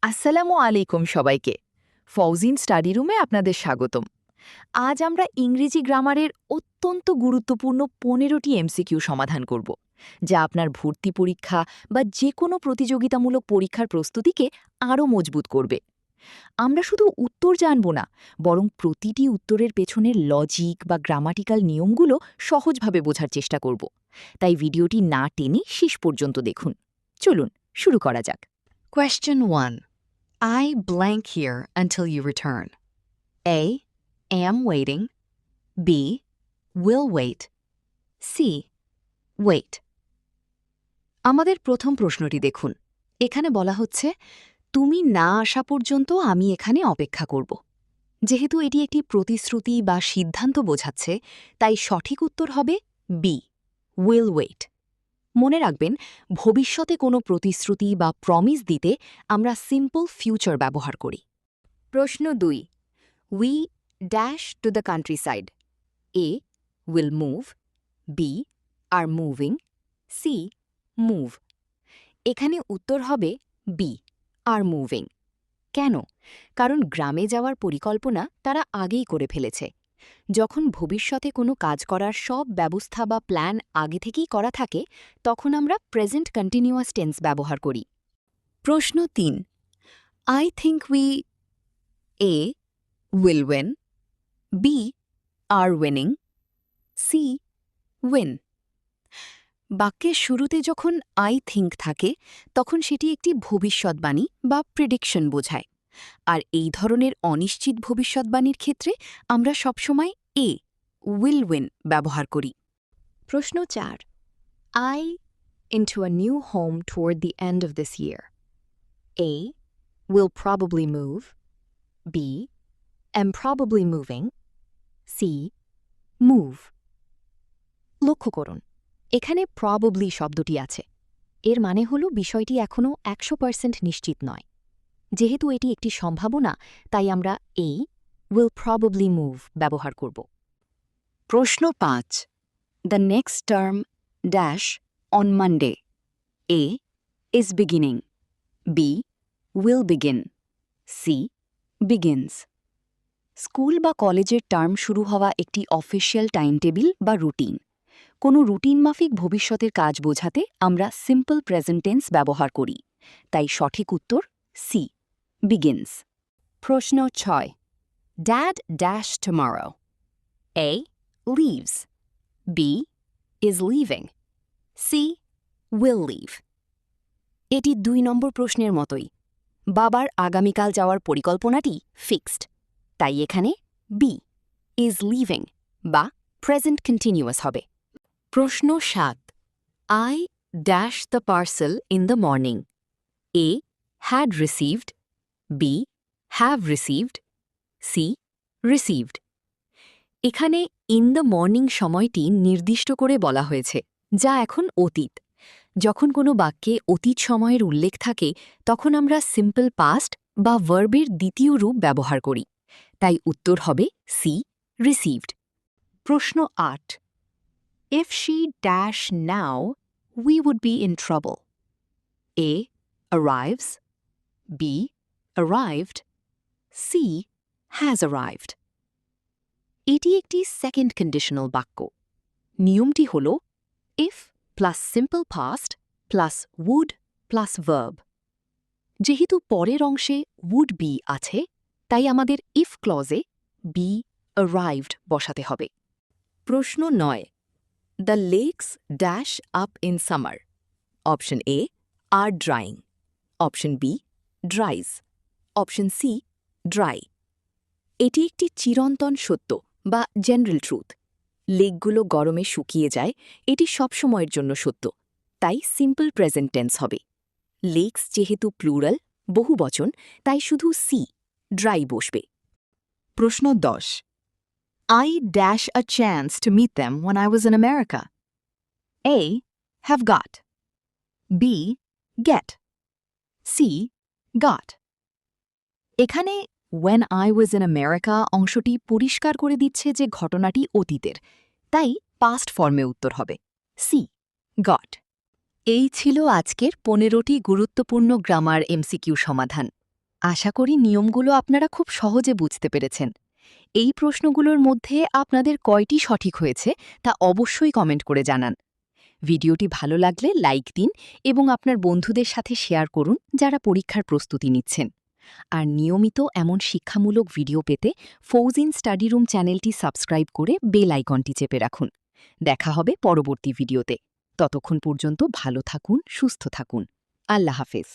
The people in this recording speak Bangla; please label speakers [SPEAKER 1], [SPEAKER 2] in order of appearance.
[SPEAKER 1] আসসালামু আলাইকুম সবাইকে। ফৌজিন স্টাডি রুমে আপনাদের স্বাগতম। আজ আমরা ইংরেজি গ্রামারের অত্যন্ত গুরুত্বপূর্ণ 15টি এমসিকিউ সমাধান করব, যা আপনার ভর্তি পরীক্ষা বা যে কোনো প্রতিযোগিতামূলক পরীক্ষার প্রস্তুতিকে আরও মজবুত করবে। আমরা শুধু উত্তর জানব না, বরং প্রতিটি উত্তরের পেছনের লজিক বা গ্রামাটিক্যাল নিয়মগুলো সহজভাবে বোঝার চেষ্টা করব। তাই ভিডিওটি না টেনে শেষ পর্যন্ত দেখুন। চলুন শুরু করা যাক।
[SPEAKER 2] Question 1. I blank here until you return. A. Am waiting. B. Will wait. C. Wait. আমাদের প্রথম প্রশ্নটি দেখুন। এখানে বলা হচ্ছে, তুমি না আসা পর্যন্ত আমি এখানে অপেক্ষা করব। যেহেতু এটি একটি প্রতিশ্রুতি বা সিদ্ধান্ত বোঝাচ্ছে, তাই সঠিক উত্তর হবে বি, উইল ওয়েট। মনে রাখবেন, ভবিষ্যতে কোনো প্রতিশ্রুতি বা প্রমিস দিতে আমরা সিম্পল ফিউচার ব্যবহার করি। প্রশ্ন 2. We dash to the countryside. A. Will move. B. Are moving. C. Move. এখানে উত্তর হবে বি, আর মুভিং। কেন? কারণ গ্রামে যাওয়ার পরিকল্পনা তারা আগেই করে ফেলেছে। যখন ভবিষ্যতে কোনো কাজ করার সব ব্যবস্থা বা প্ল্যান আগে থেকেই করা থাকে, তখন আমরা প্রেজেন্ট কন্টিনিউয়াস টেন্স ব্যবহার করি। প্রশ্ন 3. I think we A. Will win. B. Are winning. C. Win. বাক্যের শুরুতে যখন আই থিঙ্ক থাকে, তখন সেটি একটি ভবিষ্যৎবাণী বা প্রেডিকশন বোঝায়। আর এই ধরনের অনিশ্চিত ভবিষ্যৎবাণীর ক্ষেত্রে আমরা সবসময় এ, উইল উইন ব্যবহার করি। প্রশ্ন 4. I into a new home toward the end of this year. A. Will probably move. B. Am probably moving. C. Move. লক্ষ্য করুন, এখানে প্রবাবলি শব্দটি আছে। এর মানে হল বিষয়টি এখনও 100% নিশ্চিত নয়। যেহেতু এটি একটি সম্ভাবনা, তাই আমরা এই উইল প্রবাবলি মুভ ব্যবহার করব। প্রশ্ন 5. The next term dash on Monday. A. Is beginning. B. Will begin. C. Begins. School বা কলেজের টার্ম শুরু হওয়া একটি অফিসিয়াল টাইম টেবিল বা রুটিন। কোনো রুটিন মাফিক ভবিষ্যতের কাজ বোঝাতে আমরা সিম্পল প্রেজেন্ট টেন্স ব্যবহার করি। তাই সঠিক উত্তর সি, begins. প্রশ্ন 6. Dad dash tomorrow. A. Leaves. B. Is leaving. C. Will leave. এটি 2 নম্বর প্রশ্নের মতোই। বাবার আগামীকাল যাওয়ার পরিকল্পনাটি ফিক্সড। তাই এখানে B, is leaving বা প্রেজেন্ট কন্টিনিউয়াস হবে। প্রশ্ন 7. I dash the parcel in the morning. A. Had received. B. Have received. C. Received. এখানে ইন দ্য মর্নিং সময়টি নির্দিষ্ট করে বলা হয়েছে, যা এখন অতীত। যখন কোনো বাক্যে অতীত সময়ের উল্লেখ থাকে, তখন আমরা সিম্পল পাস্ট বা ভার্বের দ্বিতীয় রূপ ব্যবহার করি। তাই উত্তর হবে সি, রিসিভড। প্রশ্ন 8. If she dash now, we would be in trouble. A. Arrives. B. Arrived. C. Has arrived. এটি একটি সেকেন্ড কন্ডিশনাল বাক্য। নিয়মটি হল if plus simple past plus would plus verb। যেহেতু পরের অংশে would be আছে, তাই আমাদের if ক্লজে be arrived বসাতে হবে। প্রশ্ন 9. The lakes dash up in summer. Option A. Are drying. Option B. Dries. Option C. Dry. এটি একটি চিরন্তন সত্য বা জেনারেল ট্রুথ। লেকগুলো গরমে শুকিয়ে যায়, এটি সবসময়ের জন্য সত্য। তাই সিম্পল প্রেজেন্ট টেন্স হবে। লেকস যেহেতু প্লুরাল, বহুবচন, তাই শুধু সি, ড্রাই বসবে। প্রশ্ন 10. I dash a chance to meet them when I was in America. A. Have got. B. Get. C. Got. এখানে when I was in America অংশটি পরিষ্কার করে দিচ্ছে যে ঘটনাটি অতীতের, তাই পাস্ট ফর্মে উত্তর হবে সি, গট। এই ছিল আজকের 15টি গুরুত্বপূর্ণ গ্রামার এমসিকিউ সমাধান।
[SPEAKER 1] আশা করি নিয়মগুলো আপনারা খুব সহজে বুঝতে পেরেছেন। এই প্রশ্নগুলোর মধ্যে আপনাদের কয়টি সঠিক হয়েছে তা অবশ্যই কমেন্ট করে জানান। ভিডিওটি ভালো লাগলে লাইক দিন এবং আপনার বন্ধুদের সাথে শেয়ার করুন যারা পরীক্ষার প্রস্তুতি নিচ্ছেন। আর নিয়মিত এমন শিক্ষামূলক ভিডিও পেতে ফৌজিন স্টাডি রুম চ্যানেলটি সাবস্ক্রাইব করে বেল আইকনটি চেপে রাখুন। দেখা হবে পরবর্তী ভিডিওতে। ততক্ষণ পর্যন্ত ভালো থাকুন, সুস্থ থাকুন। আল্লাহ হাফেজ।